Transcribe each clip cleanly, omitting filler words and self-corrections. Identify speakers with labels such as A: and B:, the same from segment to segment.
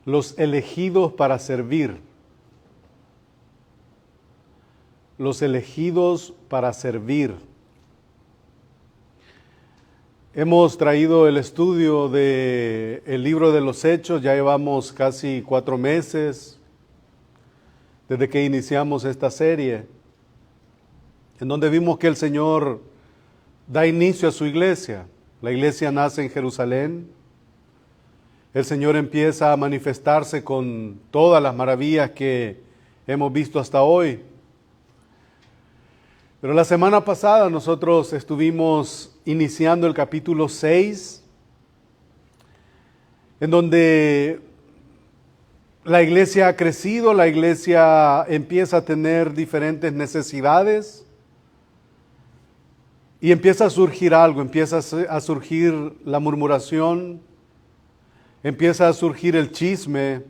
A: Los elegidos para servir. Los elegidos para servir. Hemos traído el estudio del libro de los Hechos, ya llevamos casi 4 meses desde que iniciamos esta serie, en donde vimos que el Señor da inicio a su iglesia. La iglesia nace en Jerusalén. El Señor empieza a manifestarse con todas las maravillas que hemos visto hasta hoy. Pero la semana pasada nosotros estuvimos iniciando el capítulo 6, en donde la iglesia ha crecido, la iglesia empieza a tener diferentes necesidades y empieza a surgir algo, empieza a surgir la murmuración, empieza a surgir el chisme,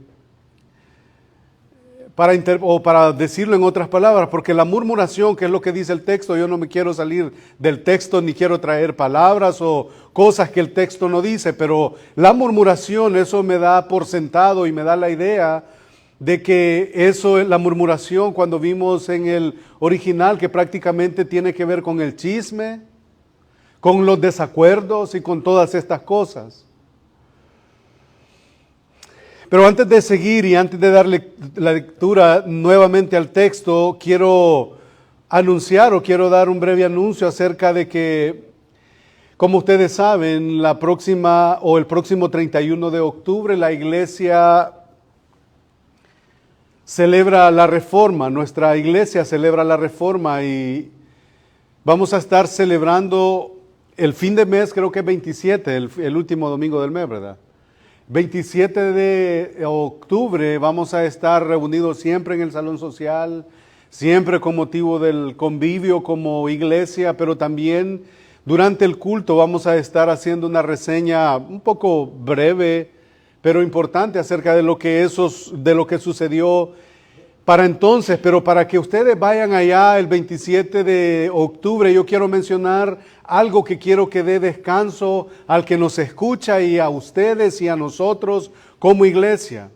A: para decirlo en otras palabras, porque la murmuración, que es lo que dice el texto, yo no me quiero salir del texto ni quiero traer palabras o cosas que el texto no dice, pero la murmuración, eso me da por sentado y me da la idea de que eso es la murmuración cuando vimos en el original, que prácticamente tiene que ver con el chisme, con los desacuerdos y con todas estas cosas. Pero antes de seguir y antes de darle la lectura nuevamente al texto, quiero anunciar o quiero dar un breve anuncio acerca de que, como ustedes saben, el próximo 31 de octubre la iglesia celebra la Reforma. Nuestra iglesia celebra la Reforma y vamos a estar celebrando el fin de mes, creo que es 27, el último domingo del mes, ¿verdad? 27 de octubre vamos a estar reunidos siempre en el salón social, siempre con motivo del convivio como iglesia, pero también durante el culto vamos a estar haciendo una reseña un poco breve, pero importante acerca de lo que sucedió para entonces. Pero para que ustedes vayan allá el 27 de octubre, yo quiero mencionar algo que quiero que dé descanso al que nos escucha y a ustedes y a nosotros como iglesia.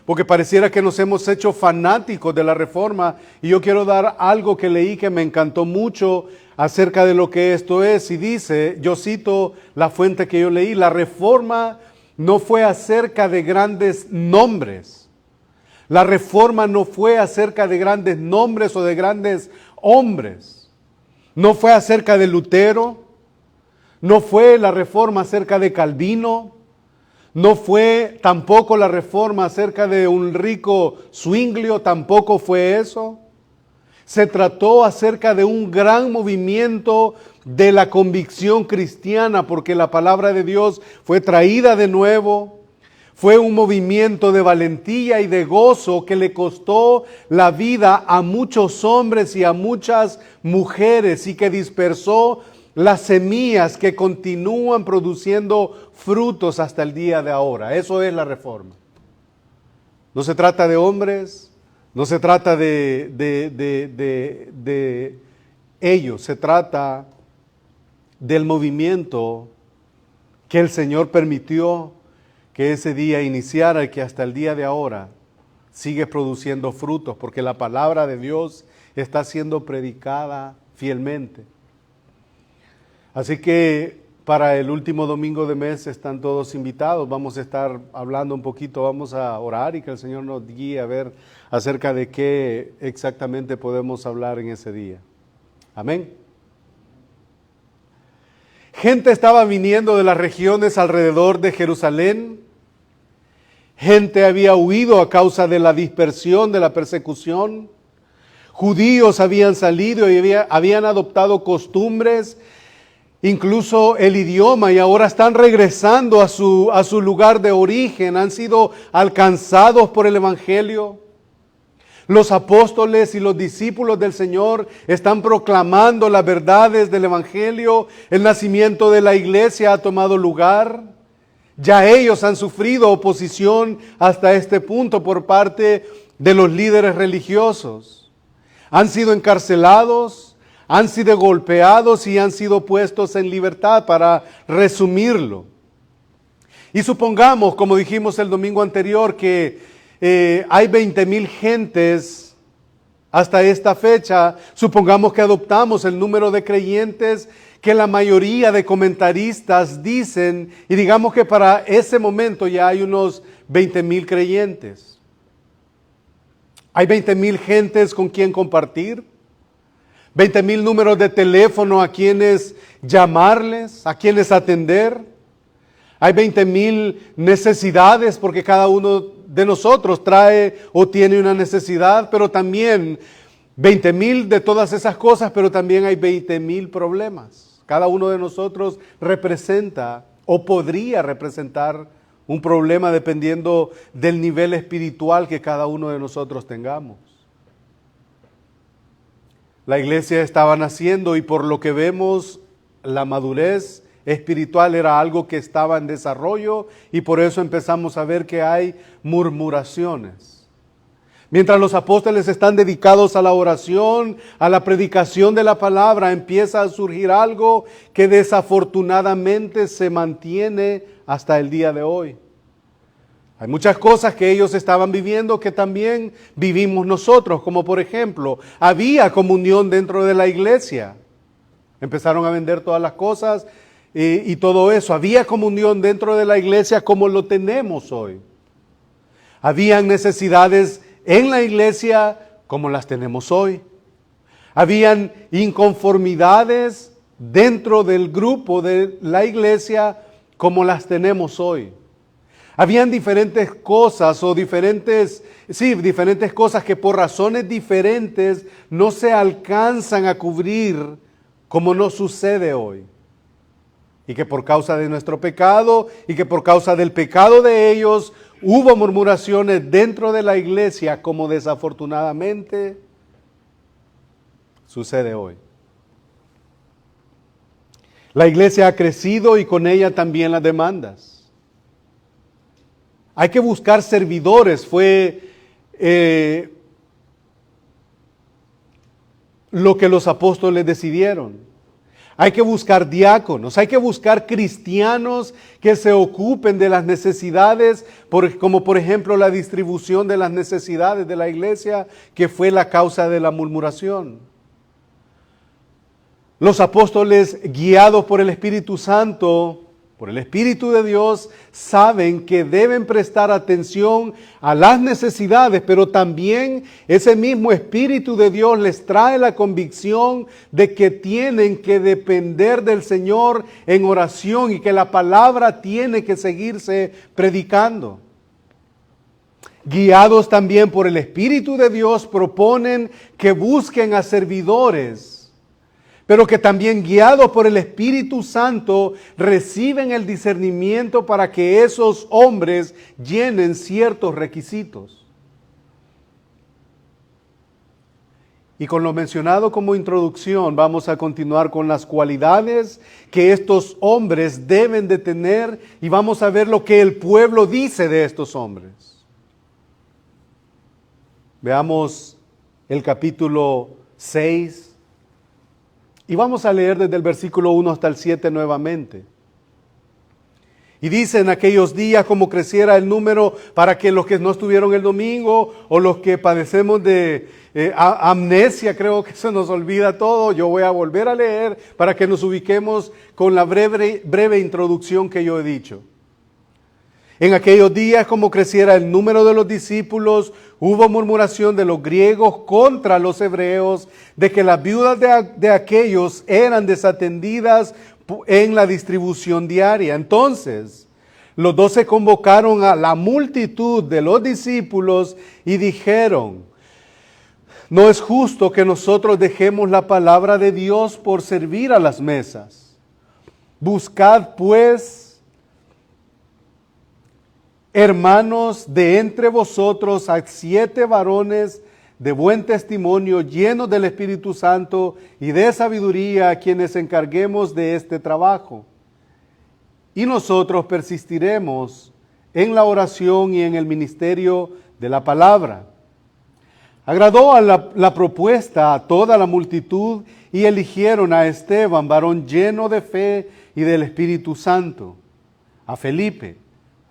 A: Porque pareciera que nos hemos hecho fanáticos de la Reforma y yo quiero dar algo que leí que me encantó mucho acerca de lo que esto es. Y dice, yo cito la fuente que yo leí, la Reforma no fue acerca de grandes nombres. La Reforma no fue acerca de grandes nombres o de grandes hombres. No fue acerca de Lutero, no fue la Reforma acerca de Calvino, no fue tampoco la Reforma acerca de un rico Zwinglio, tampoco fue eso. Se trató acerca de un gran movimiento de la convicción cristiana, porque la palabra de Dios fue traída de nuevo. Fue un movimiento de valentía y de gozo que le costó la vida a muchos hombres y a muchas mujeres y que dispersó las semillas que continúan produciendo frutos hasta el día de ahora. Eso es la Reforma. No se trata de hombres, no se trata de ellos, se trata del movimiento que el Señor permitió que ese día iniciara y que hasta el día de ahora sigue produciendo frutos, porque la palabra de Dios está siendo predicada fielmente. Así que para el último domingo de mes están todos invitados. Vamos a estar hablando un poquito, vamos a orar y que el Señor nos guíe a ver acerca de qué exactamente podemos hablar en ese día. Amén. Gente estaba viniendo de las regiones alrededor de Jerusalén. Gente había huido a causa de la dispersión, de la persecución. Judíos habían salido y habían adoptado costumbres, incluso el idioma, y ahora están regresando a su lugar de origen. Han sido alcanzados por el Evangelio. Los apóstoles y los discípulos del Señor están proclamando las verdades del Evangelio. El nacimiento de la iglesia ha tomado lugar. Ya ellos han sufrido oposición hasta este punto por parte de los líderes religiosos. Han sido encarcelados, han sido golpeados y han sido puestos en libertad, para resumirlo. Y supongamos, como dijimos el domingo anterior, que hay 20,000 gentes hasta esta fecha. Supongamos que adoptamos el número de creyentes que la mayoría de comentaristas dicen, y digamos que para ese momento ya hay unos 20,000 creyentes. Hay 20,000 gentes con quien compartir, 20,000 números de teléfono a quienes llamarles, a quienes atender. Hay 20,000 necesidades porque cada uno de nosotros trae o tiene una necesidad, pero también 20,000 de todas esas cosas, pero también hay 20,000 problemas. Cada uno de nosotros representa o podría representar un problema dependiendo del nivel espiritual que cada uno de nosotros tengamos. La iglesia estaba naciendo y por lo que vemos, la madurez espiritual era algo que estaba en desarrollo y por eso empezamos a ver que hay murmuraciones. Mientras los apóstoles están dedicados a la oración, a la predicación de la palabra, empieza a surgir algo que desafortunadamente se mantiene hasta el día de hoy. Hay muchas cosas que ellos estaban viviendo que también vivimos nosotros, como por ejemplo, había comunión dentro de la iglesia. Empezaron a vender todas las cosas y todo eso. Había comunión dentro de la iglesia como lo tenemos hoy. Habían necesidades en la iglesia como las tenemos hoy. Habían inconformidades dentro del grupo de la iglesia como las tenemos hoy. Habían diferentes cosas o diferentes cosas que por razones diferentes no se alcanzan a cubrir como nos sucede hoy. Y que por causa de nuestro pecado y que por causa del pecado de ellos hubo murmuraciones dentro de la iglesia como desafortunadamente sucede hoy. La iglesia ha crecido y con ella también las demandas. Hay que buscar servidores, fue lo que los apóstoles decidieron. Hay que buscar diáconos, hay que buscar cristianos que se ocupen de las necesidades, como por ejemplo la distribución de las necesidades de la iglesia, que fue la causa de la murmuración. Los apóstoles, guiados por el Espíritu Santo, por el Espíritu de Dios, saben que deben prestar atención a las necesidades, pero también ese mismo Espíritu de Dios les trae la convicción de que tienen que depender del Señor en oración y que la palabra tiene que seguirse predicando. Guiados también por el Espíritu de Dios, proponen que busquen a servidores, pero que también guiados por el Espíritu Santo reciben el discernimiento para que esos hombres llenen ciertos requisitos. Y con lo mencionado como introducción, vamos a continuar con las cualidades que estos hombres deben de tener y vamos a ver lo que el pueblo dice de estos hombres. Veamos el capítulo 6. Y vamos a leer desde el versículo 1 hasta el 7 nuevamente. Y dice: en aquellos días, como creciera el número, para que los que no estuvieron el domingo o los que padecemos de amnesia, creo que se nos olvida todo, yo voy a volver a leer para que nos ubiquemos con la breve introducción que yo he dicho. En aquellos días, como creciera el número de los discípulos, hubo murmuración de los griegos contra los hebreos, de que las viudas de aquellos eran desatendidas en la distribución diaria. Entonces, los 12 convocaron a la multitud de los discípulos y dijeron: no es justo que nosotros dejemos la palabra de Dios por servir a las mesas. Buscad pues, hermanos, de entre vosotros a 7 varones de buen testimonio, llenos del Espíritu Santo y de sabiduría, a quienes encarguemos de este trabajo. Y nosotros persistiremos en la oración y en el ministerio de la palabra. Agradó a la propuesta a toda la multitud y eligieron a Esteban, varón lleno de fe y del Espíritu Santo, a Felipe,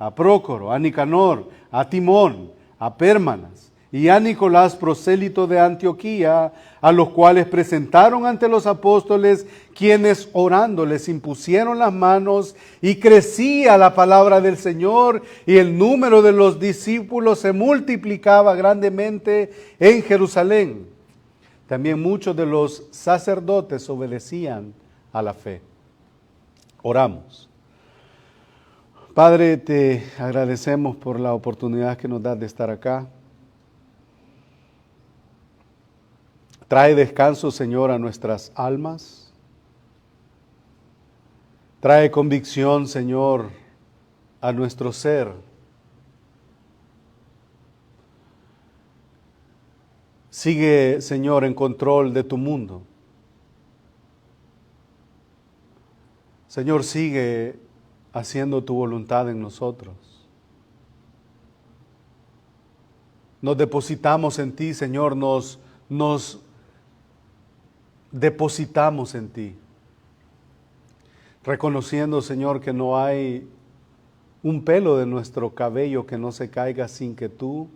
A: a Prócoro, a Nicanor, a Timón, a Pérmanas y a Nicolás, prosélito de Antioquía, a los cuales presentaron ante los apóstoles, quienes orando les impusieron las manos, y crecía la palabra del Señor, y el número de los discípulos se multiplicaba grandemente en Jerusalén. También muchos de los sacerdotes obedecían a la fe. Oramos. Padre, te agradecemos por la oportunidad que nos das de estar acá. Trae descanso, Señor, a nuestras almas. Trae convicción, Señor, a nuestro ser. Sigue, Señor, en control de tu mundo. Señor, sigue haciendo tu voluntad en nosotros. Nos depositamos en ti, Señor, nos depositamos en ti, reconociendo, Señor, que no hay un pelo de nuestro cabello que no se caiga sin que tú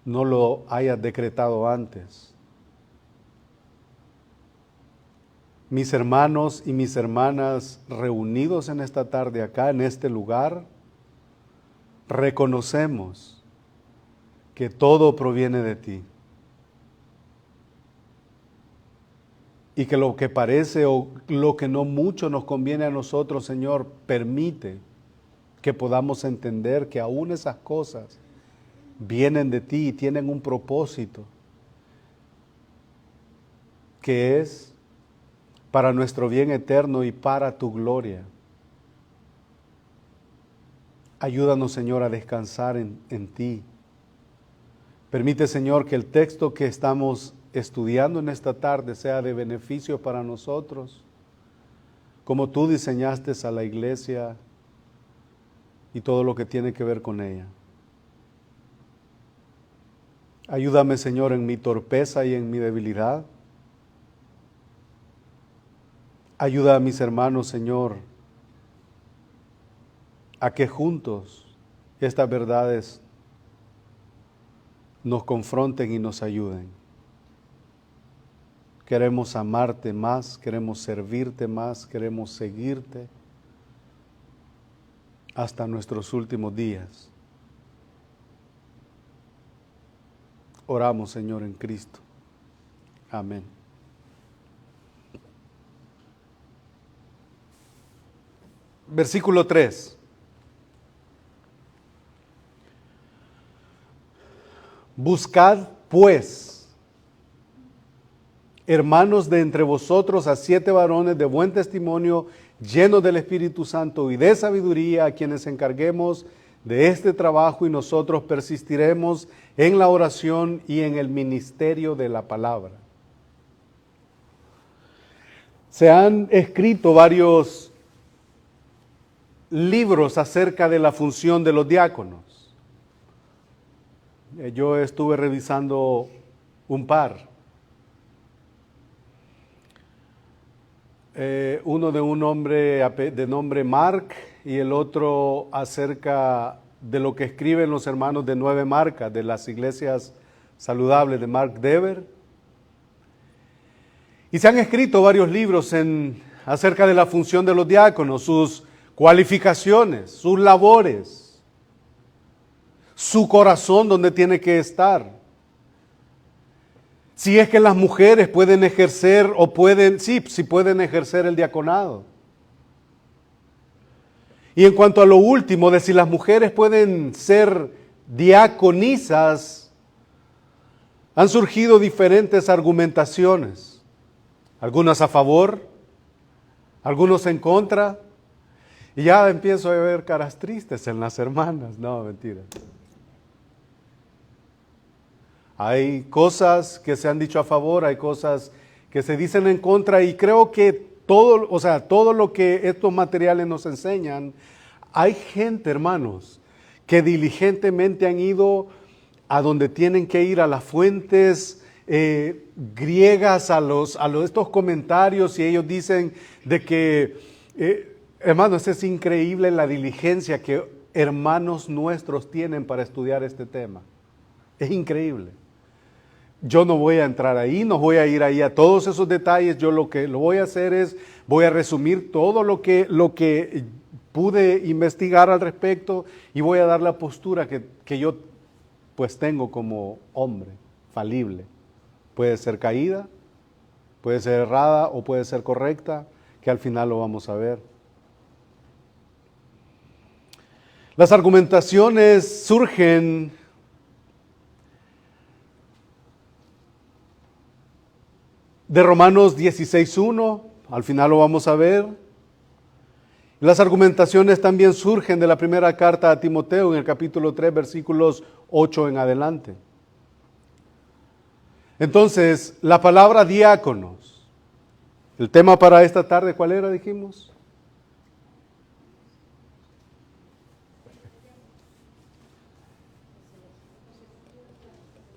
A: no lo hayas decretado antes. Mis hermanos y mis hermanas reunidos en esta tarde acá, en este lugar, reconocemos que todo proviene de ti. Y que lo que parece o lo que no mucho nos conviene a nosotros, Señor, permite que podamos entender que aún esas cosas vienen de ti y tienen un propósito, que es para nuestro bien eterno y para tu gloria. Ayúdanos, Señor, a descansar en ti. Permite, Señor, que el texto que estamos estudiando en esta tarde sea de beneficio para nosotros, como tú diseñaste a la iglesia y todo lo que tiene que ver con ella. Ayúdame, Señor, en mi torpeza y en mi debilidad. Ayuda a mis hermanos, Señor, a que juntos estas verdades nos confronten y nos ayuden. Queremos amarte más, queremos servirte más, queremos seguirte hasta nuestros últimos días. Oramos, Señor, en Cristo. Amén. Versículo 3. Buscad, pues, hermanos de entre vosotros, a 7 varones de buen testimonio, llenos del Espíritu Santo y de sabiduría, a quienes encarguemos de este trabajo, y nosotros persistiremos en la oración y en el ministerio de la palabra. Se han escrito varios libros acerca de la función de los diáconos. Yo estuve revisando un par. Uno de un hombre de nombre Mark y el otro acerca de lo que escriben los hermanos de 9 marcas de las iglesias saludables de Mark Dever. Y se han escrito varios libros acerca de la función de los diáconos, sus cualificaciones, sus labores, su corazón donde tiene que estar. Si es que las mujeres pueden ejercer o sí pueden ejercer el diaconado. Y en cuanto a lo último, de si las mujeres pueden ser diaconisas, han surgido diferentes argumentaciones. Algunas a favor, algunos en contra. Y ya empiezo a ver caras tristes en las hermanas. No, mentira. Hay cosas que se han dicho a favor, hay cosas que se dicen en contra, y creo que todo lo que estos materiales nos enseñan, hay gente, hermanos, que diligentemente han ido a donde tienen que ir, a las fuentes griegas, a estos comentarios, y ellos dicen de que Hermanos, es increíble la diligencia que hermanos nuestros tienen para estudiar este tema. Es increíble. Yo no voy a entrar ahí, no voy a ir ahí a todos esos detalles. Yo lo que lo voy a hacer es, voy a resumir todo lo que pude investigar al respecto y voy a dar la postura que yo pues tengo como hombre falible. Puede ser caída, puede ser errada o puede ser correcta, que al final lo vamos a ver. Las argumentaciones surgen de Romanos 16:1, al final lo vamos a ver. Las argumentaciones también surgen de la primera carta a Timoteo en el capítulo 3, versículos 8 en adelante. Entonces, la palabra diáconos, el tema para esta tarde, ¿cuál era, dijimos?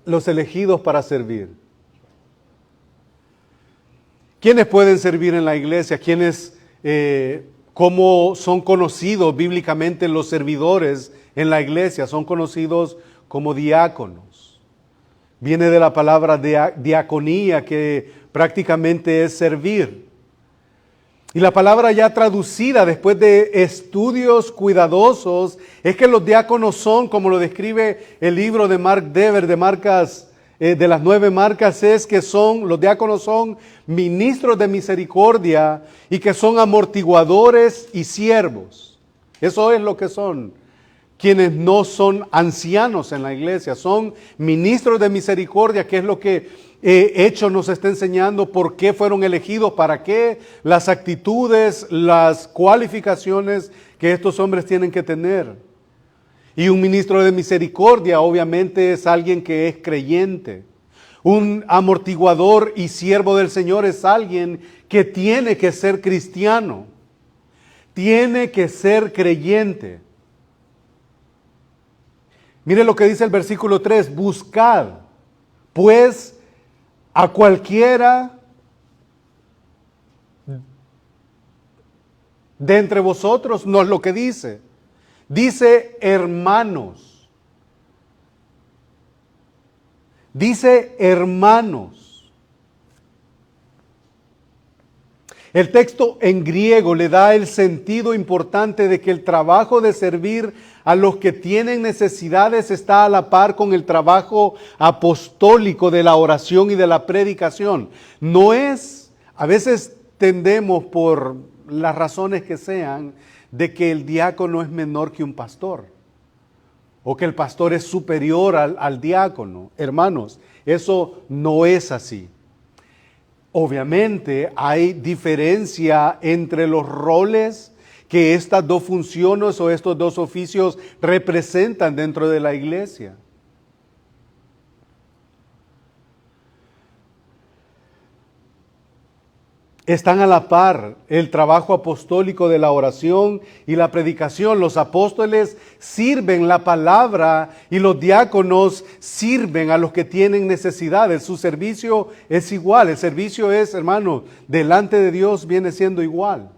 A: Los elegidos para servir. ¿Quiénes pueden servir en la iglesia? ¿Quiénes, cómo son conocidos bíblicamente los servidores en la iglesia? Son conocidos como diáconos. Viene de la palabra diaconía, que prácticamente es servir. Y la palabra ya traducida después de estudios cuidadosos es que los diáconos son, como lo describe el libro de Mark Dever, de las 9 marcas, es que los diáconos son ministros de misericordia y que son amortiguadores y siervos. Eso es lo que son. Quienes no son ancianos en la iglesia, son ministros de misericordia, que es lo que Hechos nos está enseñando, por qué fueron elegidos, para qué, las actitudes, las cualificaciones que estos hombres tienen que tener. Y un ministro de misericordia obviamente es alguien que es creyente. Un amortiguador y siervo del Señor es alguien que tiene que ser cristiano, tiene que ser creyente. Mire lo que dice el versículo 3, buscad pues a cualquiera de entre vosotros, no es lo que dice. Dice hermanos. Dice hermanos. El texto en griego le da el sentido importante de que el trabajo de servir a los que tienen necesidades está a la par con el trabajo apostólico de la oración y de la predicación. No es, a veces tendemos por las razones que sean, de que el diácono es menor que un pastor, o que el pastor es superior al diácono. Hermanos, eso no es así. Obviamente hay diferencia entre los roles que estas dos funciones o estos dos oficios representan dentro de la iglesia. Están a la par el trabajo apostólico de la oración y la predicación. Los apóstoles sirven la palabra y los diáconos sirven a los que tienen necesidades. Su servicio es igual. El servicio es, hermano, delante de Dios viene siendo igual.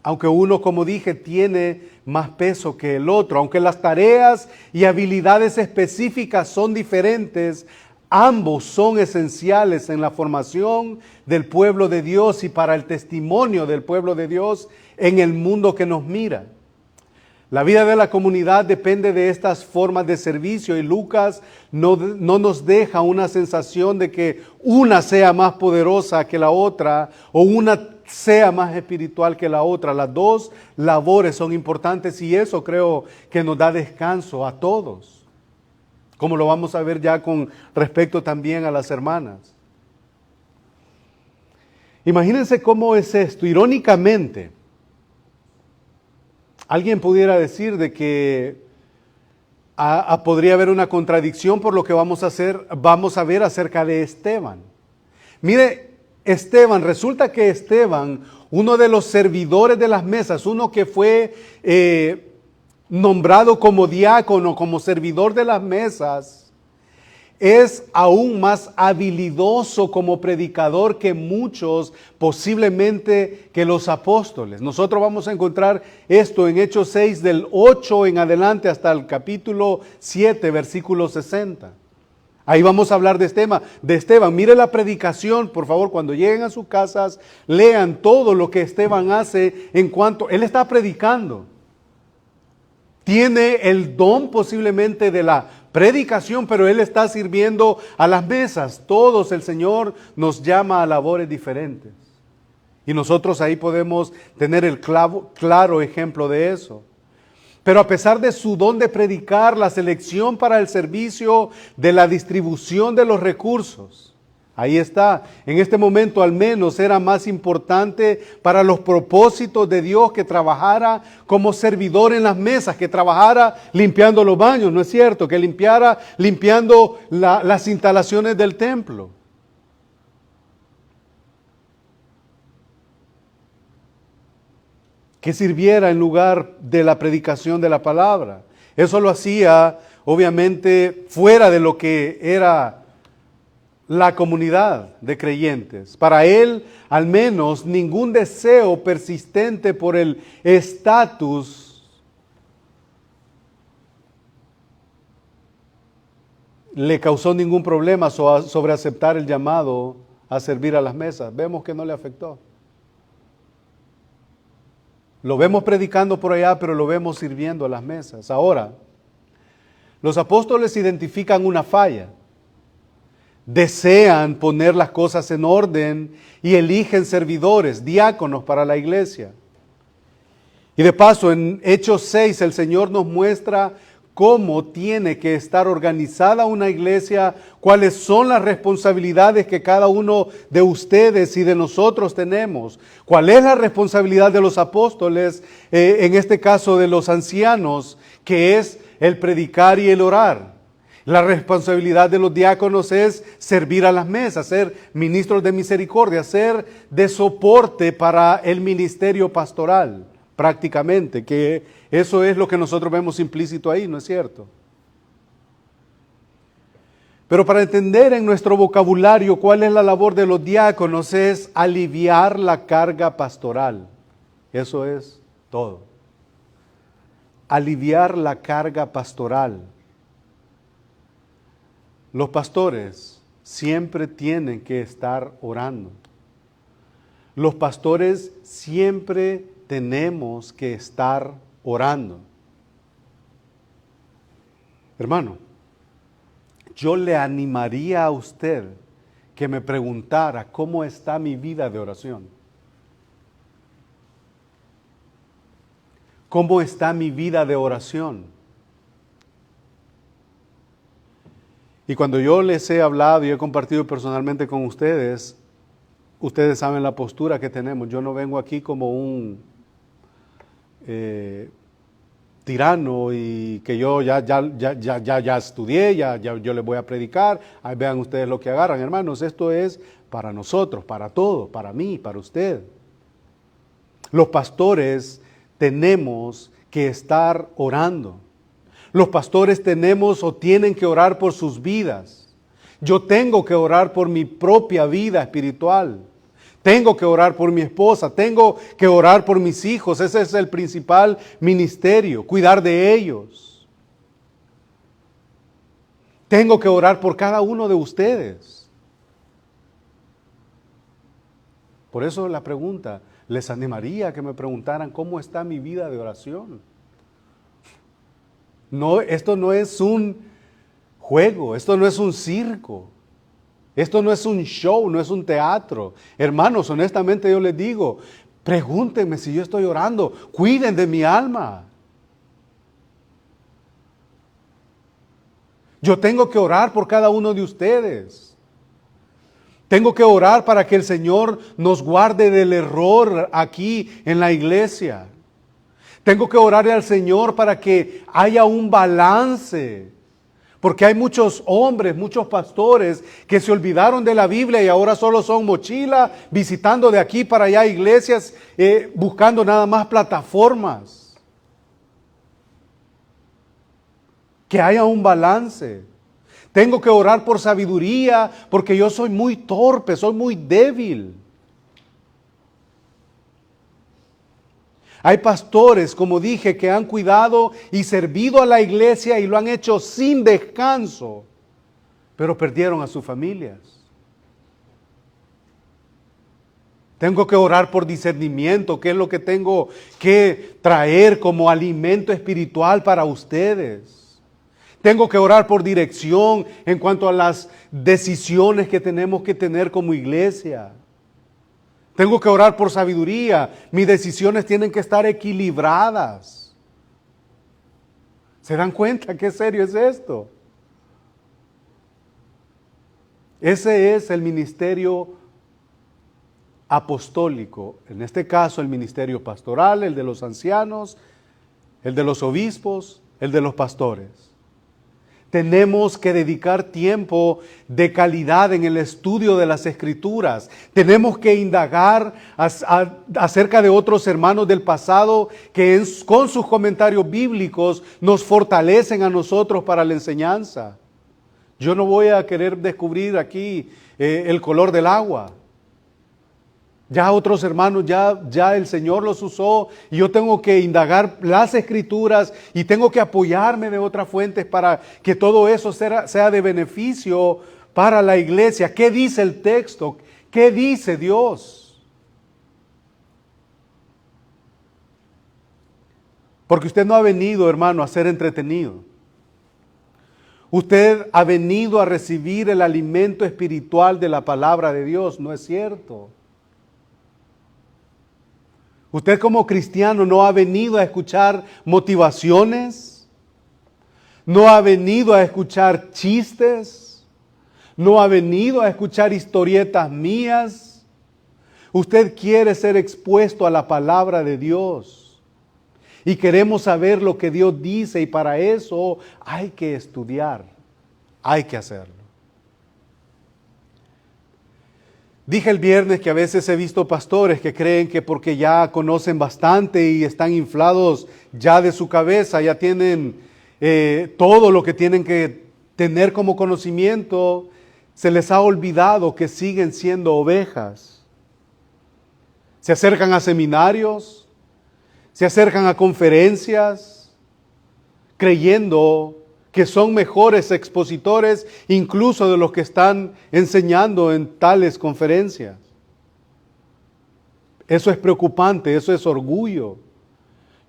A: Aunque uno, como dije, tiene más peso que el otro, aunque las tareas y habilidades específicas son diferentes, ambos son esenciales en la formación del pueblo de Dios y para el testimonio del pueblo de Dios en el mundo que nos mira. La vida de la comunidad depende de estas formas de servicio y Lucas no nos deja una sensación de que una sea más poderosa que la otra o una sea más espiritual que la otra. Las dos labores son importantes y eso creo que nos da descanso a todos, como lo vamos a ver ya con respecto también a las hermanas. Imagínense cómo es esto. Irónicamente, alguien pudiera decir de que podría haber una contradicción por lo que vamos a ver acerca de Esteban. Mire, Esteban, resulta que Esteban, uno de los servidores de las mesas, uno que fue nombrado como diácono, como servidor de las mesas, es aún más habilidoso como predicador que muchos, posiblemente que los apóstoles. Nosotros vamos a encontrar esto en Hechos 6 del 8 en adelante hasta el capítulo 7, versículo 60. Ahí vamos a hablar de Esteban. Mire la predicación, por favor, cuando lleguen a sus casas, lean todo lo que Esteban hace en cuanto él está predicando. Tiene el don posiblemente de la predicación, pero él está sirviendo a las mesas. Todos el Señor nos llama a labores diferentes. Y nosotros ahí podemos tener el claro ejemplo de eso. Pero a pesar de su don de predicar, la selección para el servicio de la distribución de los recursos, ahí está, en este momento al menos era más importante para los propósitos de Dios que trabajara como servidor en las mesas, que trabajara limpiando los baños, ¿no es cierto? Que limpiara limpiando las instalaciones del templo. Que sirviera en lugar de la predicación de la palabra. Eso lo hacía, obviamente, fuera de lo que era la comunidad de creyentes. Para él, al menos, ningún deseo persistente por el estatus le causó ningún problema sobre aceptar el llamado a servir a las mesas. Vemos que no le afectó. Lo vemos predicando por allá, pero lo vemos sirviendo a las mesas. Ahora, los apóstoles identifican una falla. Desean poner las cosas en orden y eligen servidores, diáconos para la iglesia. Y de paso, en Hechos 6, el Señor nos muestra cómo tiene que estar organizada una iglesia, cuáles son las responsabilidades que cada uno de ustedes y de nosotros tenemos, cuál es la responsabilidad de los apóstoles, en este caso de los ancianos, que es el predicar y el orar. La responsabilidad de los diáconos es servir a las mesas, ser ministros de misericordia, ser de soporte para el ministerio pastoral, prácticamente, que eso es lo que nosotros vemos implícito ahí, ¿no es cierto? Pero para entender en nuestro vocabulario cuál es la labor de los diáconos es aliviar la carga pastoral. Eso es todo. Aliviar la carga pastoral. Los pastores siempre tienen que estar orando. Los pastores siempre tenemos que estar orando. Hermano, yo le animaría a usted que me preguntara cómo está mi vida de oración. ¿Cómo está mi vida de oración? Y cuando yo les he hablado y he compartido personalmente con ustedes, ustedes saben la postura que tenemos. Yo no vengo aquí como un tirano y que yo ya estudié, yo les voy a predicar. Ahí vean ustedes lo que agarran, hermanos. Esto es para nosotros, para todos, para mí, para usted. Los pastores tenemos que estar orando. Los pastores tenemos o tienen que orar por sus vidas. Yo tengo que orar por mi propia vida espiritual. Tengo que orar por mi esposa, tengo que orar por mis hijos. Ese es el principal ministerio, cuidar de ellos. Tengo que orar por cada uno de ustedes. Por eso la pregunta, les animaría a que me preguntaran cómo está mi vida de oración. No, esto no es un juego, esto no es un circo. Esto no es un show, no es un teatro. Hermanos, honestamente yo les digo, pregúntenme si yo estoy orando, cuiden de mi alma. Yo tengo que orar por cada uno de ustedes. Tengo que orar para que el Señor nos guarde del error aquí en la iglesia. Tengo que orarle al Señor para que haya un balance. Porque hay muchos hombres, muchos pastores que se olvidaron de la Biblia y ahora solo son mochila, visitando de aquí para allá iglesias, buscando nada más plataformas. Que haya un balance. Tengo que orar por sabiduría porque yo soy muy torpe, soy muy débil. Hay pastores, como dije, que han cuidado y servido a la iglesia y lo han hecho sin descanso, pero perdieron a sus familias. Tengo que orar por discernimiento, qué es lo que tengo que traer como alimento espiritual para ustedes. Tengo que orar por dirección en cuanto a las decisiones que tenemos que tener como iglesia. Tengo que orar por sabiduría. Mis decisiones tienen que estar equilibradas. ¿Se dan cuenta qué serio es esto? Ese es el ministerio apostólico, en este caso el ministerio pastoral, el de los ancianos, el de los obispos, el de los pastores. Tenemos que dedicar tiempo de calidad en el estudio de las Escrituras. Tenemos que indagar acerca de otros hermanos del pasado que con sus comentarios bíblicos nos fortalecen a nosotros para la enseñanza. Yo no voy a querer descubrir aquí el color del agua. Ya otros hermanos, ya el Señor los usó y yo tengo que indagar las Escrituras y tengo que apoyarme de otras fuentes para que todo eso sea de beneficio para la iglesia. ¿Qué dice el texto? ¿Qué dice Dios? Porque usted no ha venido, hermano, a ser entretenido. Usted ha venido a recibir el alimento espiritual de la palabra de Dios, ¿no es cierto? Usted como cristiano no ha venido a escuchar motivaciones, no ha venido a escuchar chistes, no ha venido a escuchar historietas mías. Usted quiere ser expuesto a la palabra de Dios y queremos saber lo que Dios dice y para eso hay que estudiar, hay que hacerlo. Dije el viernes que a veces he visto pastores que creen que porque ya conocen bastante y están inflados ya de su cabeza, ya tienen todo lo que tienen que tener como conocimiento, se les ha olvidado que siguen siendo ovejas. Se acercan a seminarios, se acercan a conferencias, creyendo que son mejores expositores incluso de los que están enseñando en tales conferencias. Eso es preocupante, eso es orgullo.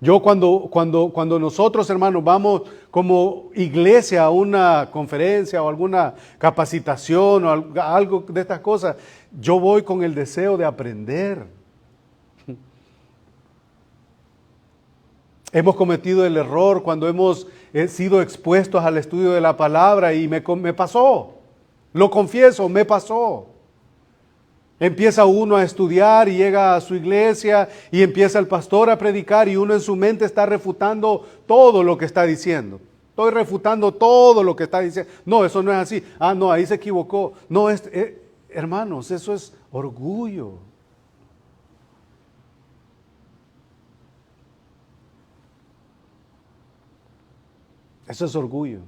A: Yo cuando nosotros, hermanos, vamos como iglesia a una conferencia o alguna capacitación o algo de estas cosas, yo voy con el deseo de aprender. Hemos cometido el error cuando hemos sido expuestos al estudio de la palabra y me pasó, lo confieso, me pasó. Empieza uno a estudiar y llega a su iglesia y empieza el pastor a predicar y uno en su mente está refutando todo lo que está diciendo. Estoy refutando todo lo que está diciendo. No, eso no es así. Ah, no, ahí se equivocó. No, hermanos, eso es orgullo. Eso es orgullo.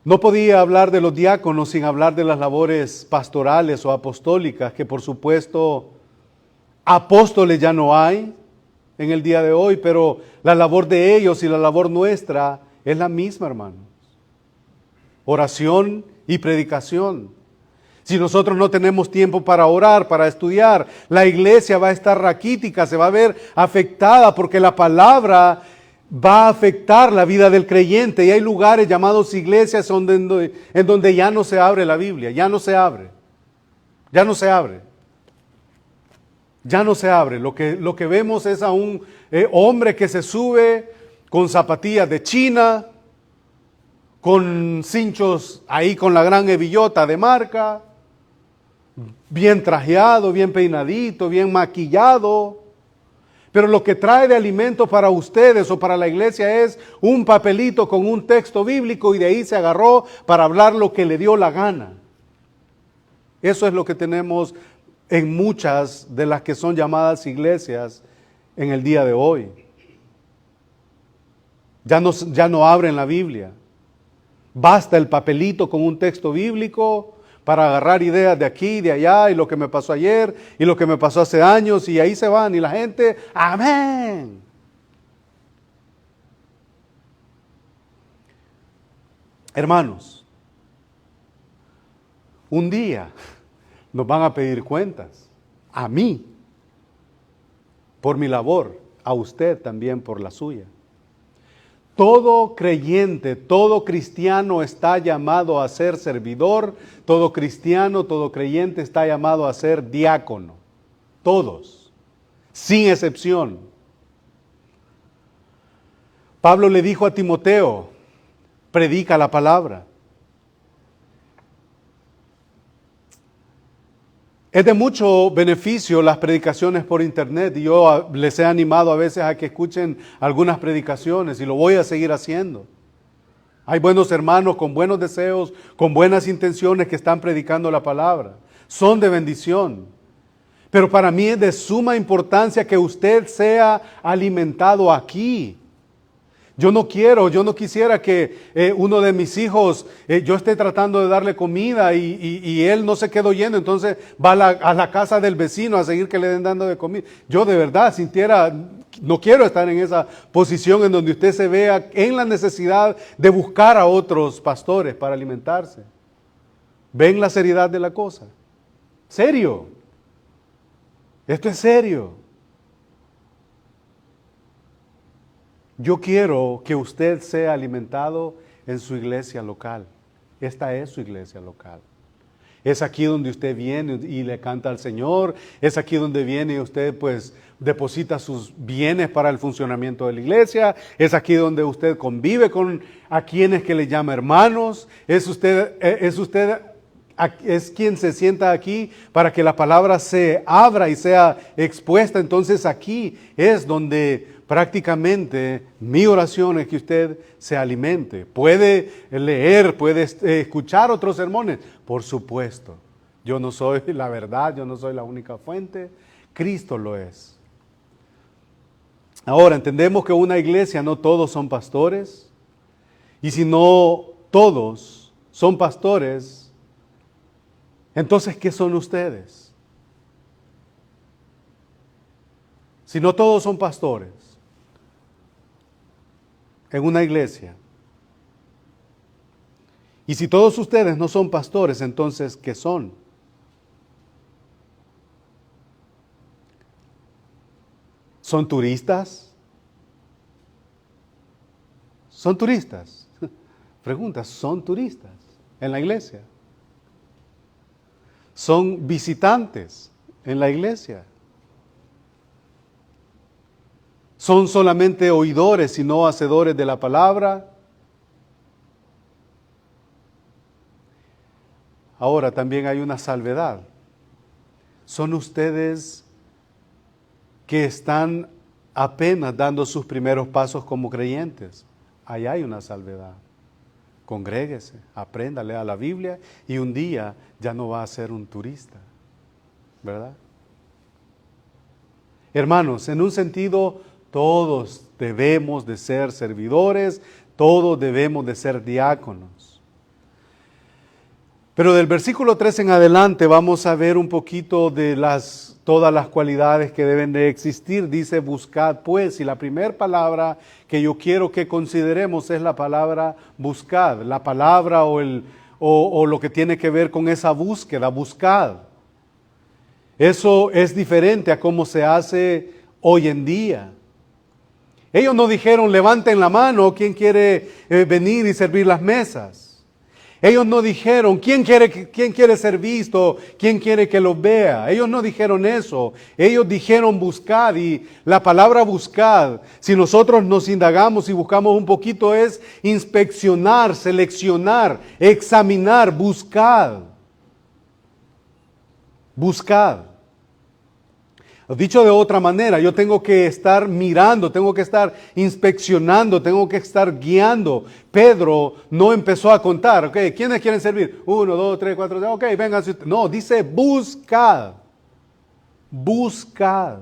A: No podía hablar de los diáconos sin hablar de las labores pastorales o apostólicas, que por supuesto apóstoles ya no hay en el día de hoy, pero la labor de ellos y la labor nuestra es la misma, hermanos. Oración y predicación. Si nosotros no tenemos tiempo para orar, para estudiar, la iglesia va a estar raquítica, se va a ver afectada porque la palabra va a afectar la vida del creyente y hay lugares llamados iglesias en donde ya no se abre la Biblia, ya no se abre. Lo que vemos es a un hombre que se sube con zapatillas de China, con cinchos ahí con la gran hebillota de marca, bien trajeado, bien peinadito, bien maquillado. Pero lo que trae de alimento para ustedes o para la iglesia es un papelito con un texto bíblico y de ahí se agarró para hablar lo que le dio la gana. Eso es lo que tenemos en muchas de las que son llamadas iglesias en el día de hoy. Ya no abren la Biblia. Basta el papelito con un texto bíblico para agarrar ideas de aquí y de allá, y lo que me pasó ayer, y lo que me pasó hace años, y ahí se van, y la gente, amén. Hermanos, un día nos van a pedir cuentas, a mí, por mi labor, a usted también por la suya. Todo creyente, todo cristiano está llamado a ser servidor, todo cristiano, todo creyente está llamado a ser diácono. Todos, sin excepción. Pablo le dijo a Timoteo, predica la palabra. Es de mucho beneficio las predicaciones por internet y yo les he animado a veces a que escuchen algunas predicaciones y lo voy a seguir haciendo. Hay buenos hermanos con buenos deseos, con buenas intenciones que están predicando la palabra. Son de bendición. Pero para mí es de suma importancia que usted sea alimentado aquí. Yo no quisiera que uno de mis hijos, yo esté tratando de darle comida y él no se quedó lleno, entonces va a la casa del vecino a seguir que le den dando de comida. Yo de verdad no quiero estar en esa posición en donde usted se vea en la necesidad de buscar a otros pastores para alimentarse. ¿Ven la seriedad de la cosa? ¿Serio? Esto es serio. Yo quiero que usted sea alimentado en su iglesia local. Esta es su iglesia local. Es aquí donde usted viene y le canta al Señor. Es aquí donde viene y usted pues deposita sus bienes para el funcionamiento de la iglesia. Es aquí donde usted convive con a quienes que le llama hermanos. Es quien se sienta aquí para que la palabra se abra y sea expuesta. Entonces aquí es donde prácticamente mi oración es que usted se alimente. Puede leer, puede escuchar otros sermones. Por supuesto, yo no soy la verdad, yo no soy la única fuente. Cristo lo es. Ahora, entendemos que una iglesia no todos son pastores. Y si no todos son pastores, entonces, ¿qué son ustedes? Si no todos son pastores en una iglesia, y si todos ustedes no son pastores, entonces, ¿qué son? ¿Son turistas? ¿Son turistas? Pregunta, ¿son turistas en la iglesia? ¿Son visitantes en la iglesia? ¿Son solamente oidores y no hacedores de la palabra? Ahora también hay una salvedad. ¿Son ustedes que están apenas dando sus primeros pasos como creyentes? Ahí hay una salvedad. Congréguese, aprenda, lea la Biblia y un día ya no va a ser un turista, ¿verdad? Hermanos, en un sentido, todos debemos de ser servidores, todos debemos de ser diáconos. Pero del versículo 3 en adelante vamos a ver un poquito de todas las cualidades que deben de existir. Dice, buscad pues, y la primera palabra que yo quiero que consideremos es la palabra buscad, la palabra o lo que tiene que ver con esa búsqueda, buscad. Eso es diferente a cómo se hace hoy en día. Ellos no dijeron, levanten la mano, ¿quién quiere venir y servir las mesas? Ellos no dijeron, ¿quién quiere ser visto? ¿Quién quiere que lo vea? Ellos no dijeron eso. Ellos dijeron buscad, y la palabra buscad, si nosotros nos indagamos y buscamos un poquito, es inspeccionar, seleccionar, examinar, buscad. Buscad. Dicho de otra manera, yo tengo que estar mirando, tengo que estar inspeccionando, tengo que estar guiando. Pedro no empezó a contar, ok, ¿quiénes quieren servir? 1, 2, 3, 4, ok, vengan. No, dice buscad, buscad.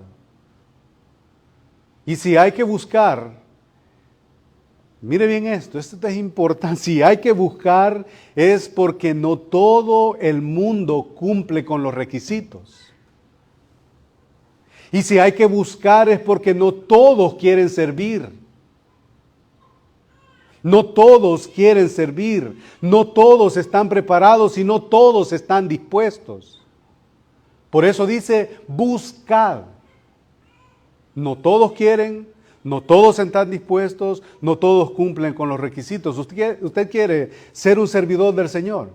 A: Y si hay que buscar, Mire bien esto es importante. Si hay que buscar es porque no todo el mundo cumple con los requisitos. Y si hay que buscar es porque no todos quieren servir. No todos quieren servir. No todos están preparados y no todos están dispuestos. Por eso dice, buscad. No todos quieren, no todos están dispuestos, no todos cumplen con los requisitos. ¿Usted quiere ser un servidor del Señor?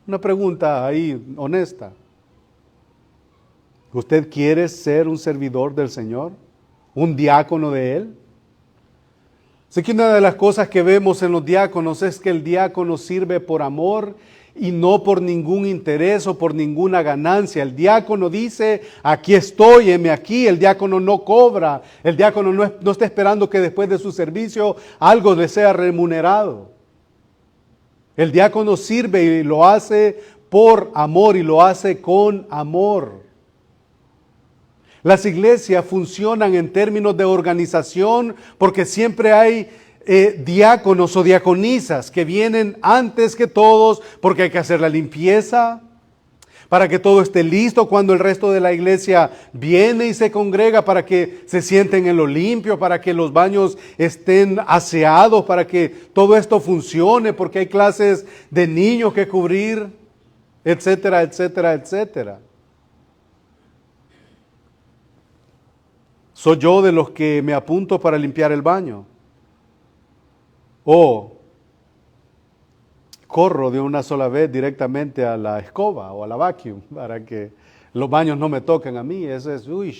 A: Una pregunta ahí honesta. ¿Usted quiere ser un servidor del Señor? ¿Un diácono de Él? Sé que una de las cosas que vemos en los diáconos es que el diácono sirve por amor y no por ningún interés o por ninguna ganancia. El diácono dice, aquí estoy, heme aquí. El diácono no cobra. El diácono no está esperando que después de su servicio algo le sea remunerado. El diácono sirve y lo hace por amor y lo hace con amor. Las iglesias funcionan en términos de organización porque siempre hay diáconos o diaconisas que vienen antes que todos porque hay que hacer la limpieza para que todo esté listo cuando el resto de la iglesia viene y se congrega, para que se sienten en lo limpio, para que los baños estén aseados, para que todo esto funcione, porque hay clases de niños que cubrir, etcétera, etcétera, etcétera. ¿Soy yo de los que me apunto para limpiar el baño? ¿O corro de una sola vez directamente a la escoba o a la vacuum para que los baños no me toquen a mí? Eso es, uy.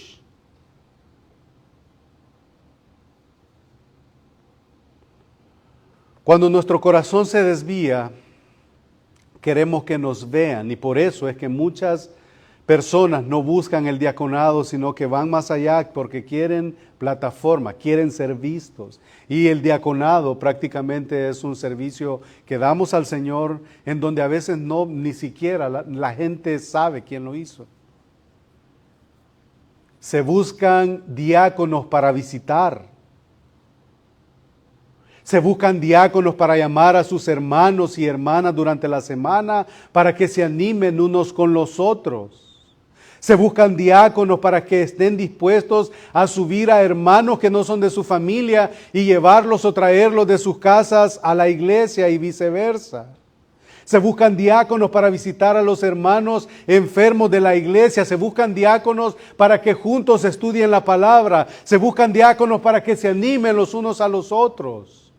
A: Cuando nuestro corazón se desvía, queremos que nos vean, y por eso es que muchas personas no buscan el diaconado, sino que van más allá porque quieren plataforma, quieren ser vistos. Y el diaconado prácticamente es un servicio que damos al Señor en donde a veces ni siquiera la gente sabe quién lo hizo. Se buscan diáconos para visitar. Se buscan diáconos para llamar a sus hermanos y hermanas durante la semana para que se animen unos con los otros. Se buscan diáconos para que estén dispuestos a subir a hermanos que no son de su familia y llevarlos o traerlos de sus casas a la iglesia y viceversa. Se buscan diáconos para visitar a los hermanos enfermos de la iglesia. Se buscan diáconos para que juntos estudien la palabra. Se buscan diáconos para que se animen los unos a los otros.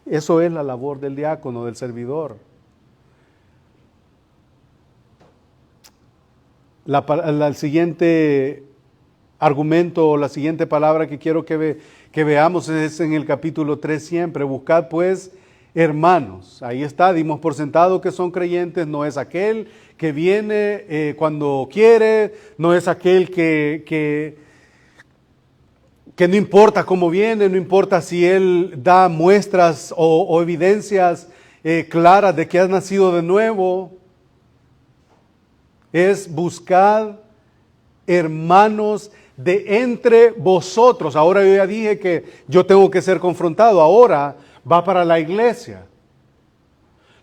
A: Eso es la labor del diácono, del servidor. El siguiente argumento o la siguiente palabra que quiero que veamos es en el capítulo 3 siempre. Buscad pues hermanos. Ahí está, dimos por sentado que son creyentes. No es aquel que viene cuando quiere, no es aquel que no importa cómo viene, no importa si él da muestras o evidencias claras de que ha nacido de nuevo. Es buscar hermanos de entre vosotros. Ahora yo ya dije que yo tengo que ser confrontado. Ahora va para la iglesia.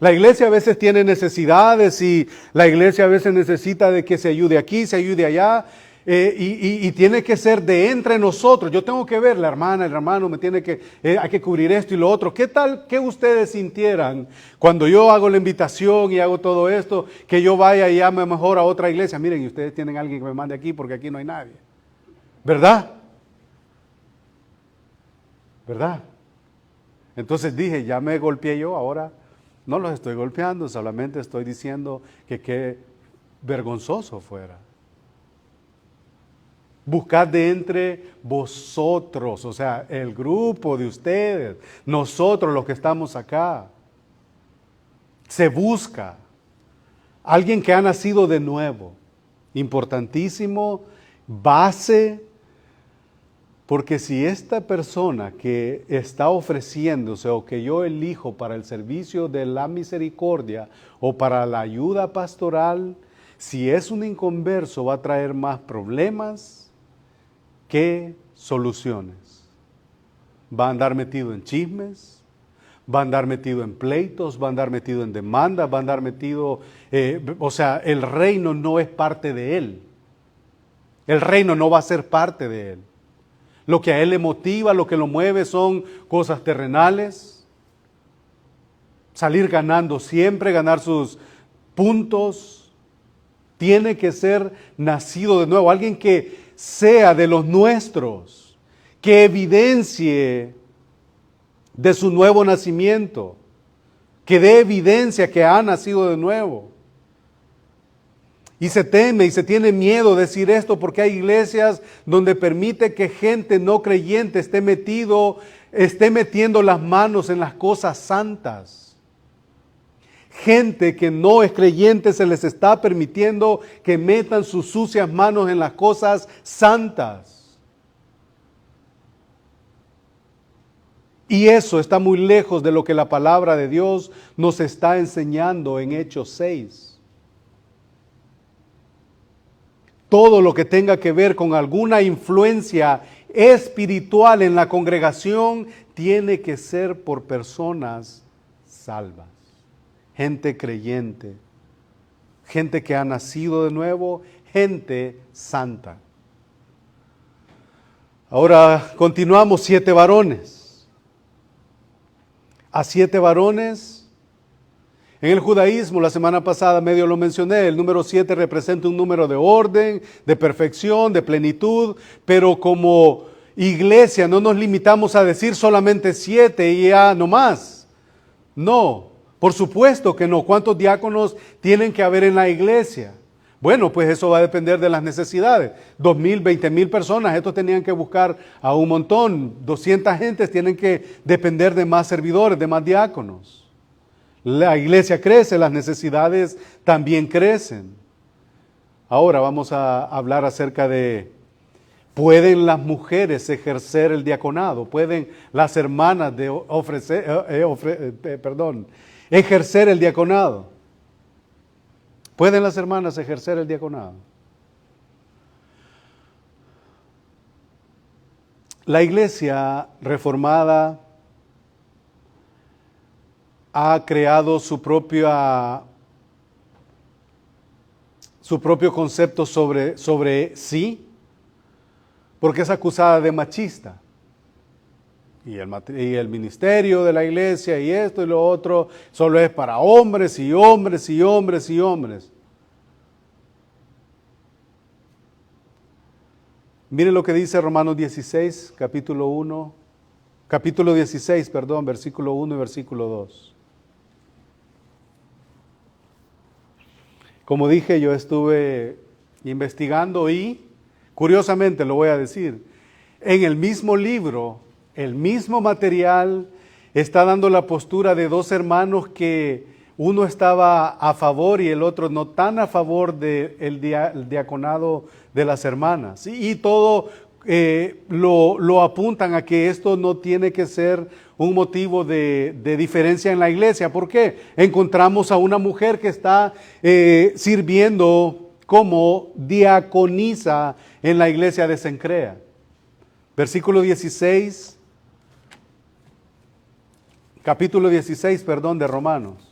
A: La iglesia a veces tiene necesidades y la iglesia a veces necesita de que se ayude aquí, se ayude allá. Y tiene que ser de entre nosotros. Yo tengo que ver, la hermana, el hermano me tiene que, hay que cubrir esto y lo otro. ¿Qué tal que ustedes sintieran cuando yo hago la invitación y hago todo esto, que yo vaya y llame mejor a otra iglesia? Miren, y ustedes tienen a alguien que me mande aquí porque aquí no hay nadie. ¿Verdad? ¿Verdad? Entonces dije, ya me golpeé yo, ahora no los estoy golpeando, solamente estoy diciendo que qué vergonzoso fuera. Buscad de entre vosotros, o sea, el grupo de ustedes, nosotros los que estamos acá. Se busca alguien que ha nacido de nuevo. Importantísimo, base, porque si esta persona que está ofreciéndose o que yo elijo para el servicio de la misericordia o para la ayuda pastoral, si es un inconverso, va a traer más problemas que soluciones. va a andar metido en chismes, va a andar metido en pleitos, va a andar metido en demandas, va a andar metido, el reino no es parte de él. El reino no va a ser parte de él. Lo que a él le motiva, lo que lo mueve son cosas terrenales, salir ganando siempre, ganar sus puntos. Tiene que ser nacido de nuevo, alguien que sea de los nuestros, que evidencie de su nuevo nacimiento, que dé evidencia que ha nacido de nuevo. Y se teme y se tiene miedo decir esto porque hay iglesias donde permite que gente no creyente esté metiendo las manos en las cosas santas. Gente que no es creyente se les está permitiendo que metan sus sucias manos en las cosas santas. Y eso está muy lejos de lo que la palabra de Dios nos está enseñando en Hechos 6. Todo lo que tenga que ver con alguna influencia espiritual en la congregación tiene que ser por personas salvas, gente creyente, gente que ha nacido de nuevo, gente santa. Ahora continuamos, 7 varones. A 7 varones. En el judaísmo, la semana pasada medio lo mencioné, el número 7 representa un número de orden, de perfección, de plenitud, pero como iglesia no nos limitamos a decir solamente 7 y ya no más. No, por supuesto que no. ¿Cuántos diáconos tienen que haber en la iglesia? Bueno, pues eso va a depender de las necesidades. 2,000, 20,000 personas, estos tenían que buscar a un montón. 200 gentes tienen que depender de más servidores, de más diáconos. La iglesia crece, las necesidades también crecen. Ahora vamos a hablar acerca de, ¿pueden las mujeres ejercer el diaconado? ¿Pueden las hermanas ejercer el diaconado? ¿Pueden las hermanas ejercer el diaconado? La iglesia reformada ha creado su propio concepto sobre sí, porque es acusada de machista. Y el ministerio de la iglesia y esto y lo otro solo es para hombres y hombres y hombres y hombres. Miren lo que dice Romanos 16, capítulo 16, versículo 1 y versículo 2. Como dije, yo estuve investigando y, curiosamente lo voy a decir, en el mismo libro, el mismo material, está dando la postura de 2 hermanos que uno estaba a favor y el otro no tan a favor del diaconado de las hermanas. Y todo lo apuntan a que esto no tiene que ser un motivo de diferencia en la iglesia. ¿Por qué? Encontramos a una mujer que está sirviendo como diaconisa en la iglesia de Cencrea. Versículo 16, capítulo 16, de Romanos.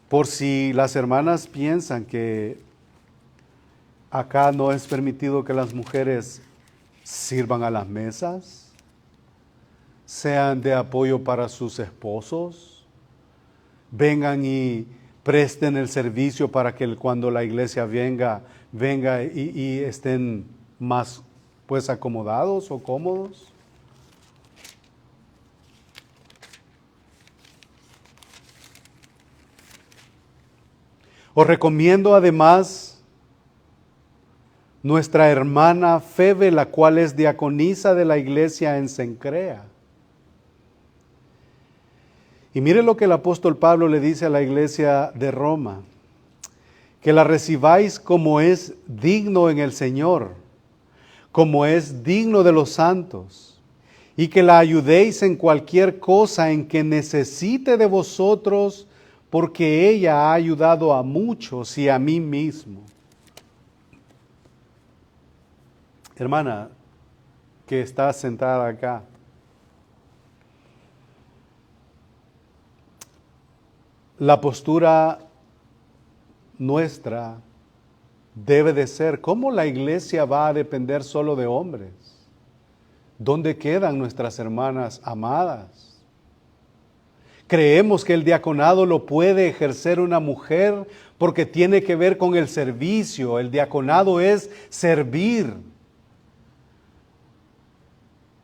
A: Por si las hermanas piensan que acá no es permitido que las mujeres sirvan a las mesas, sean de apoyo para sus esposos, vengan y presten el servicio para que cuando la iglesia venga y estén más pues acomodados o cómodos. Os recomiendo además nuestra hermana Febe, la cual es diaconisa de la iglesia en Cencrea. Y mire lo que el apóstol Pablo le dice a la iglesia de Roma: que la recibáis como es digno en el Señor, como es digno de los santos, y que la ayudéis en cualquier cosa en que necesite de vosotros, porque ella ha ayudado a muchos y a mí mismo. Hermana, que está sentada acá. La postura nuestra debe de ser, ¿cómo la iglesia va a depender solo de hombres? ¿Dónde quedan nuestras hermanas amadas? Creemos que el diaconado lo puede ejercer una mujer porque tiene que ver con el servicio. El diaconado es servir.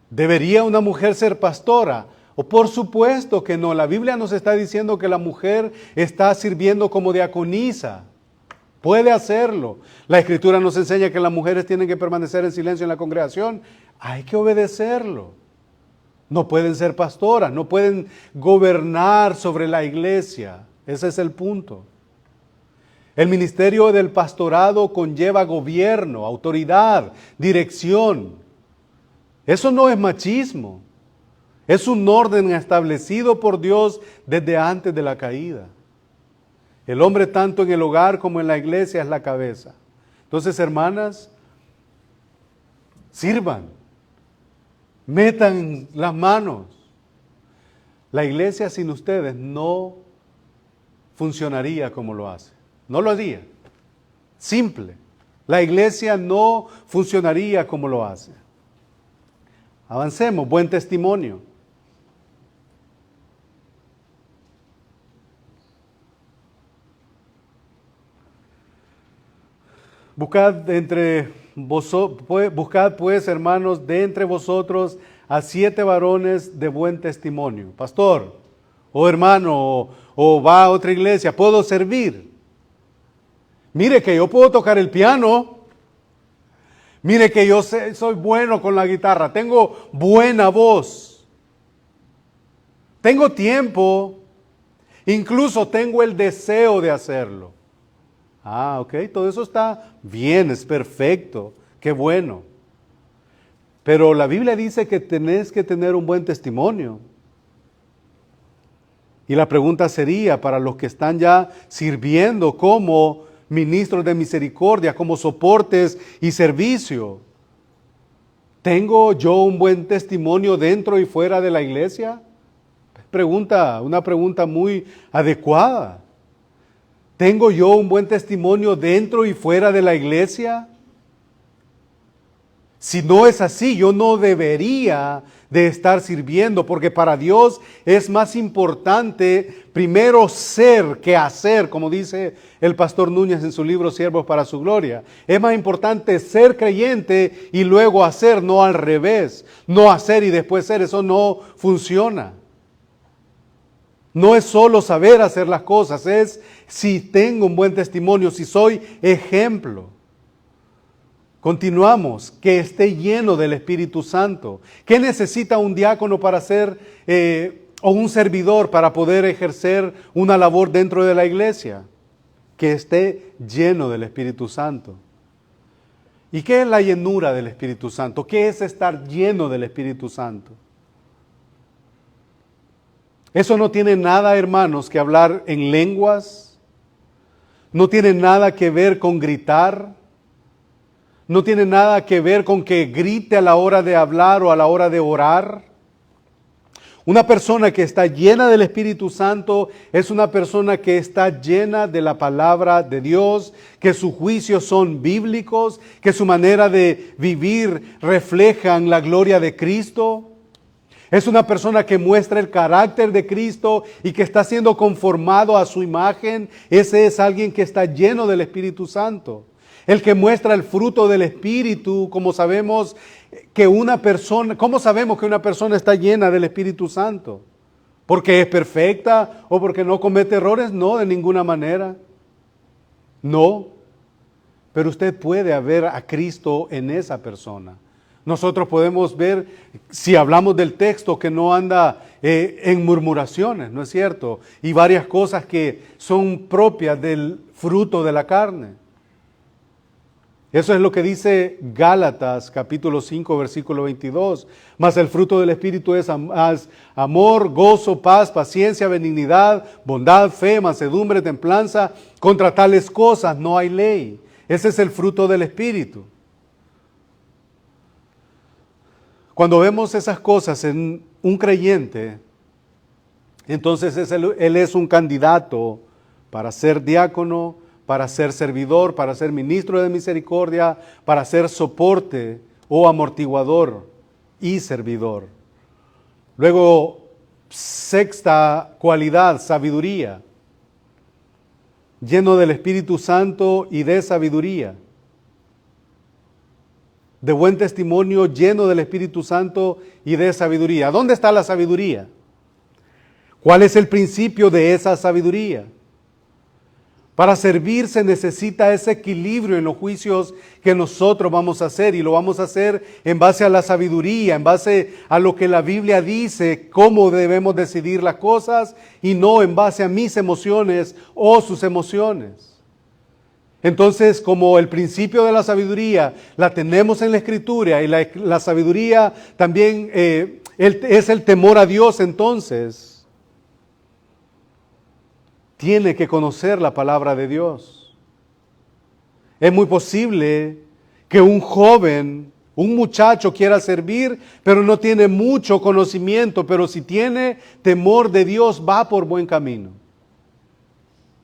A: ¿Debería una mujer ser pastora? O por supuesto que no. La Biblia nos está diciendo que la mujer está sirviendo como diaconisa. Puede hacerlo. La Escritura nos enseña que las mujeres tienen que permanecer en silencio en la congregación. Hay que obedecerlo. No pueden ser pastoras, no pueden gobernar sobre la iglesia. Ese es el punto. El ministerio del pastorado conlleva gobierno, autoridad, dirección. Eso no es machismo. Es un orden establecido por Dios desde antes de la caída. El hombre tanto en el hogar como en la iglesia es la cabeza. Entonces, hermanas, sirvan. Metan las manos. La iglesia sin ustedes no funcionaría como lo hace. No lo haría. Simple. La iglesia no funcionaría como lo hace. Avancemos. Buen testimonio. Buscad pues, hermanos, de entre vosotros a 7 varones de buen testimonio. Pastor, o hermano, o va a otra iglesia, ¿puedo servir? Mire que yo puedo tocar el piano. Mire que yo soy bueno con la guitarra, tengo buena voz. Tengo tiempo, incluso tengo el deseo de hacerlo. Ah, ok, todo eso está bien, es perfecto, qué bueno. Pero la Biblia dice que tenés que tener un buen testimonio. Y la pregunta sería para los que están ya sirviendo como ministros de misericordia, como soportes y servicio. ¿Tengo yo un buen testimonio dentro y fuera de la iglesia? Una pregunta muy adecuada. ¿Tengo yo un buen testimonio dentro y fuera de la iglesia? Si no es así, yo no debería de estar sirviendo, porque para Dios es más importante primero ser que hacer, como dice el pastor Núñez en su libro Siervos para su Gloria. Es más importante ser creyente y luego hacer, no al revés. No hacer y después ser, eso no funciona. No es solo saber hacer las cosas, es si tengo un buen testimonio, si soy ejemplo. Continuamos, que esté lleno del Espíritu Santo. ¿Qué necesita un diácono para ser, o un servidor para poder ejercer una labor dentro de la iglesia? Que esté lleno del Espíritu Santo. ¿Y qué es la llenura del Espíritu Santo? ¿Qué es estar lleno del Espíritu Santo? Eso no tiene nada, hermanos, que hablar en lenguas. No tiene nada que ver con gritar. No tiene nada que ver con que grite a la hora de hablar o a la hora de orar. Una persona que está llena del Espíritu Santo es una persona que está llena de la palabra de Dios, que sus juicios son bíblicos, que su manera de vivir reflejan la gloria de Cristo. Es una persona que muestra el carácter de Cristo y que está siendo conformado a su imagen. Ese es alguien que está lleno del Espíritu Santo. El que muestra el fruto del Espíritu, ¿cómo sabemos que una persona está llena del Espíritu Santo? ¿Porque es perfecta o porque no comete errores? No, de ninguna manera. No. Pero usted puede ver a Cristo en esa persona. Nosotros podemos ver, si hablamos del texto, que no anda en murmuraciones, ¿no es cierto? Y varias cosas que son propias del fruto de la carne. Eso es lo que dice Gálatas capítulo 5 versículo 22. Mas el fruto del Espíritu es amor, gozo, paz, paciencia, benignidad, bondad, fe, mansedumbre, templanza. Contra tales cosas no hay ley. Ese es el fruto del Espíritu. Cuando vemos esas cosas en un creyente, entonces él es un candidato para ser diácono, para ser servidor, para ser ministro de misericordia, para ser soporte o amortiguador y servidor. Luego, sexta cualidad, sabiduría. Lleno del Espíritu Santo y de sabiduría. De buen testimonio, lleno del Espíritu Santo y de sabiduría. ¿Dónde está la sabiduría? ¿Cuál es el principio de esa sabiduría? Para servir se necesita ese equilibrio en los juicios que nosotros vamos a hacer, y lo vamos a hacer en base a la sabiduría, en base a lo que la Biblia dice, cómo debemos decidir las cosas, y no en base a mis emociones o sus emociones. Entonces, como el principio de la sabiduría la tenemos en la Escritura, y la sabiduría también es el temor a Dios, entonces tiene que conocer la palabra de Dios. Es muy posible que un joven, un muchacho quiera servir, pero no tiene mucho conocimiento, pero si tiene temor de Dios, va por buen camino.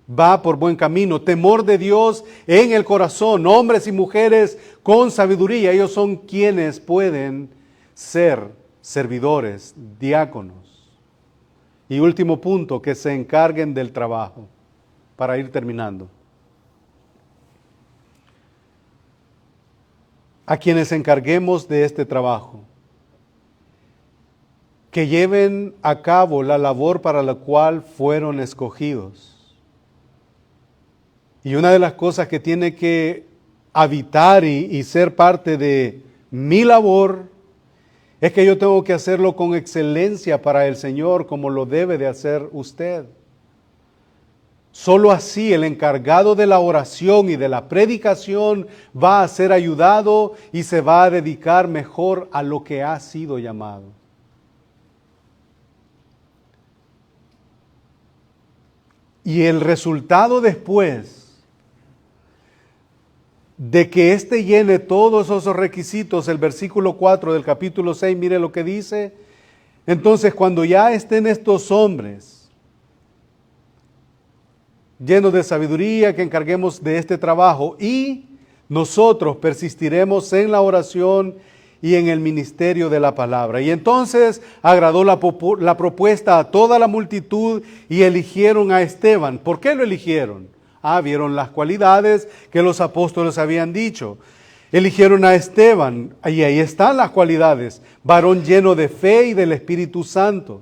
A: Va por buen camino. Temor de Dios en el corazón. Hombres y mujeres con sabiduría, ellos son quienes pueden ser servidores, diáconos. Y último punto, que se encarguen del trabajo, para ir terminando. A quienes encarguemos de este trabajo, que lleven a cabo la labor para la cual fueron escogidos. Y una de las cosas que tiene que habitar y ser parte de mi labor es que yo tengo que hacerlo con excelencia para el Señor, como lo debe de hacer usted. Solo así el encargado de la oración y de la predicación va a ser ayudado y se va a dedicar mejor a lo que ha sido llamado. Y el resultado después de que éste llene todos esos requisitos, el versículo 4 del capítulo 6, mire lo que dice. Entonces, cuando ya estén estos hombres llenos de sabiduría, que encarguemos de este trabajo, y nosotros persistiremos en la oración y en el ministerio de la palabra. Y entonces agradó la propuesta a toda la multitud y eligieron a Esteban. ¿Por qué lo eligieron? Vieron las cualidades que los apóstoles habían dicho. Eligieron a Esteban, y ahí están las cualidades. Varón lleno de fe y del Espíritu Santo.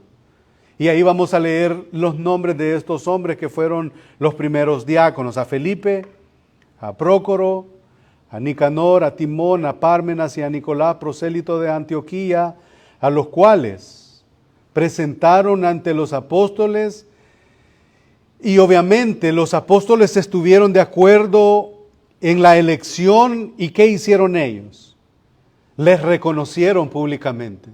A: Y ahí vamos a leer los nombres de estos hombres que fueron los primeros diáconos. A Felipe, a Prócoro, a Nicanor, a Timón, a Pármenas y a Nicolás, prosélito de Antioquía, a los cuales presentaron ante los apóstoles. Y obviamente los apóstoles estuvieron de acuerdo en la elección. ¿Y qué hicieron ellos? Les reconocieron públicamente,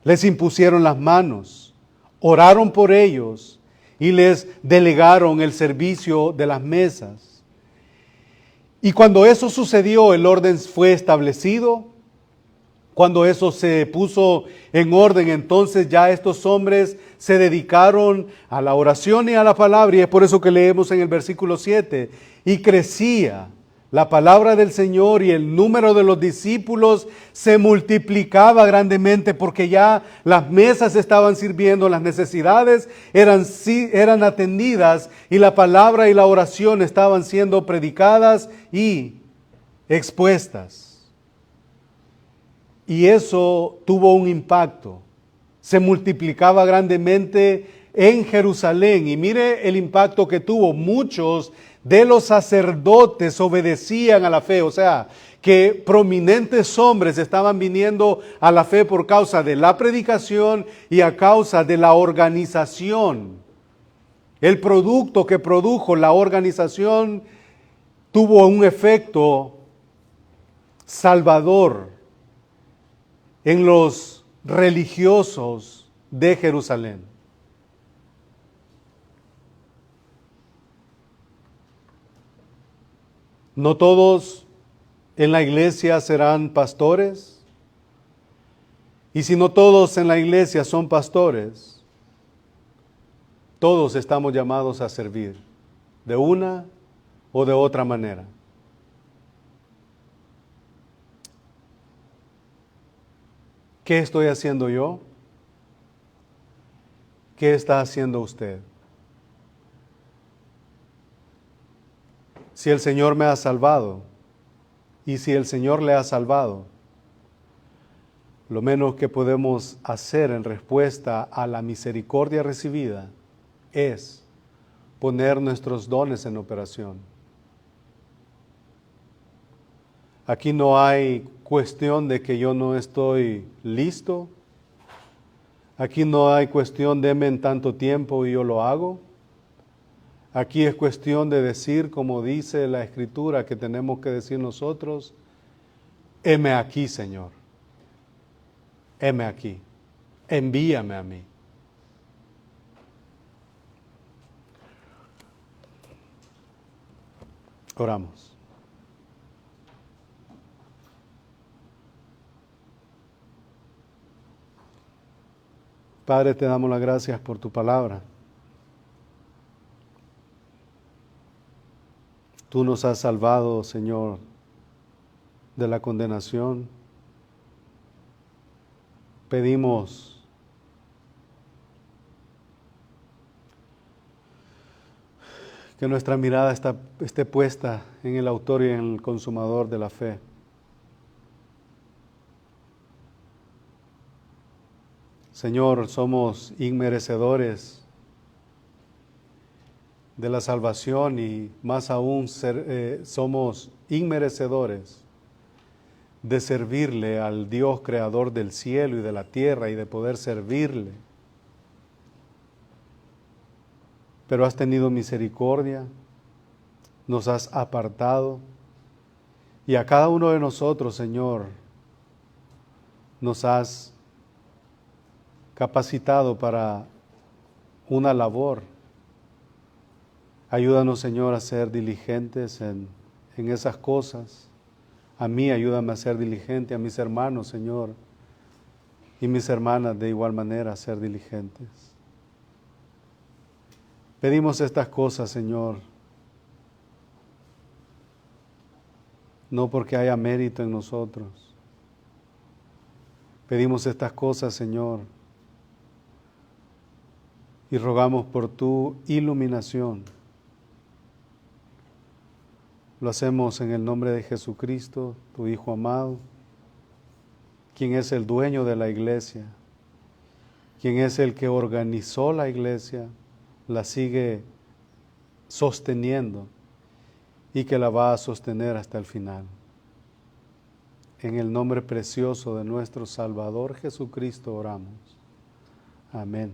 A: les impusieron las manos, oraron por ellos y les delegaron el servicio de las mesas. Y cuando eso sucedió, el orden fue establecido. Cuando eso se puso en orden, entonces ya estos hombres se dedicaron a la oración y a la palabra, y es por eso que leemos en el versículo 7, y crecía la palabra del Señor y el número de los discípulos se multiplicaba grandemente, porque ya las mesas estaban sirviendo, las necesidades eran atendidas, y la palabra y la oración estaban siendo predicadas y expuestas. Y eso tuvo un impacto. Se multiplicaba grandemente en Jerusalén. Y mire el impacto que tuvo. Muchos de los sacerdotes obedecían a la fe. O sea, que prominentes hombres estaban viniendo a la fe por causa de la predicación y a causa de la organización. El producto que produjo la organización tuvo un efecto salvador en los religiosos de Jerusalén. No todos en la iglesia serán pastores, Y si no todos en la iglesia son pastores, todos estamos llamados a servir de una o de otra manera. ¿Qué estoy haciendo yo? ¿Qué está haciendo usted? Si el Señor me ha salvado y si el Señor le ha salvado, lo menos que podemos hacer en respuesta a la misericordia recibida es poner nuestros dones en operación. Aquí no hay cuestión de que yo no estoy listo. Aquí no hay cuestión de en tanto tiempo y yo lo hago. Aquí es cuestión de decir, como dice la Escritura, que tenemos que decir nosotros: heme aquí, Señor. Heme aquí. Envíame a mí. Oramos. Padre, te damos las gracias por tu palabra. Tú nos has salvado, Señor, de la condenación. Pedimos que nuestra mirada esté puesta en el autor y en el consumador de la fe. Señor, somos inmerecedores de la salvación y más aún somos inmerecedores de servirle al Dios creador del cielo y de la tierra y de poder servirle. Pero has tenido misericordia, nos has apartado y a cada uno de nosotros, Señor, nos has capacitado para una labor. Ayúdanos, Señor, a ser diligentes en esas cosas. A mí ayúdame a ser diligente, a mis hermanos, Señor, y mis hermanas de igual manera a ser diligentes. Pedimos estas cosas, Señor, no porque haya mérito en nosotros. Pedimos estas cosas, Señor, y rogamos por tu iluminación. Lo hacemos en el nombre de Jesucristo, tu Hijo amado, quien es el dueño de la iglesia, quien es el que organizó la iglesia, la sigue sosteniendo y que la va a sostener hasta el final. En el nombre precioso de nuestro Salvador Jesucristo oramos. Amén.